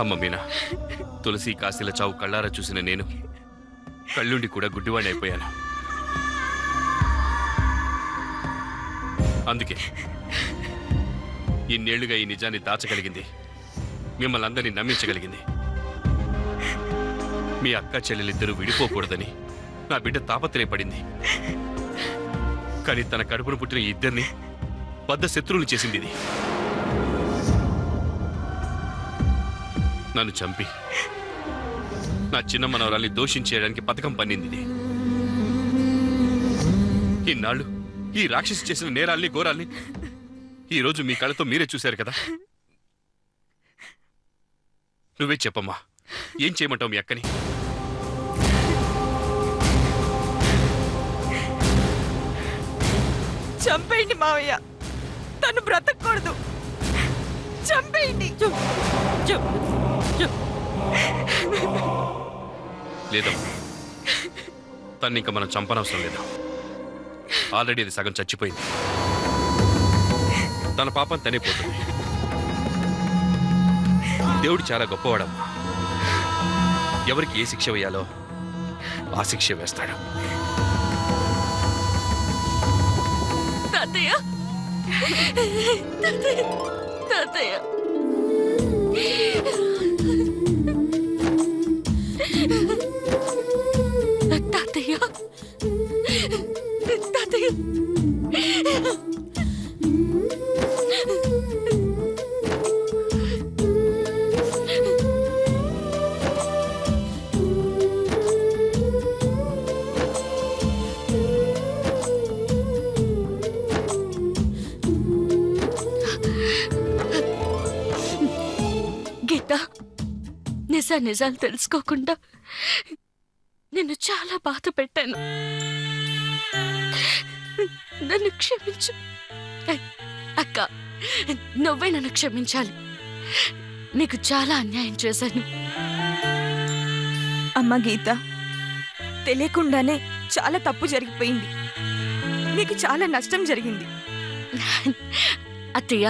అమ్మ మీనా, తులసి కాశీల చావు కళ్ళారా చూసిన నేను కళ్ళుండి కూడా గుడ్డివాణ్ణి అయిపోయాను. అందుకే ఇన్నేళ్లుగా ఈ నిజాన్ని దాచగలిగింది, మిమ్మల్ని అందరినీ నమ్మించగలిగింది. మీ అక్క చెల్లెలిద్దరూ విడిపోకూడదని నా బిడ్డ తాపత్రయపడింది. కానీ తన కడుపును పుట్టిన ఈ ఇద్దరిని బద్ధ శత్రువులు చేసింది ఇది. నన్ను చంపి నా చిన్న మనవరాల్ని దోషించేయడానికి పథకం పన్నింది ఇది. ఇన్నాళ్ళు ఈ రాక్షసి చేసిన నేరాల్ని ఘోరాల్ని ఈరోజు మీ కళ్ళతో మీరే చూశారు కదా. నువ్వే చెప్పమ్మా, ఏం చేయమంటావు మీ అక్కని? చంపేయండి మావయ్య, తను బ్రతకూడదు. చంపేయండి. లేదమ్మా, తన్ని ఇంకా మనం చంపనవసరం లేదు. ఆల్రెడీ అది సగం చచ్చిపోయింది. తన పాపం తనే పోతుంది. దేవుడు చాలా గొప్పవాడమ్మా. ఎవరికి ఏ శిక్ష వేయాలో ఆ శిక్ష వేస్తాడు. తాతయ్య, తాతయ్య, తాతయ్య, తాతయ్య, గీత, నిజాలు తెలుసుకోకుండా నిన్ను చాలా బాధ పెట్టాను. నన్ను క్షమించు అక్క. నువ్వే నన్ను క్షమించాలి. నీకు చాలా అన్యాయం చేశాను. అమ్మ గీత, తెలియకుండానే చాలా తప్పు జరిగిపోయింది. నీకు చాలా నష్టం జరిగింది. అత్తయ్య,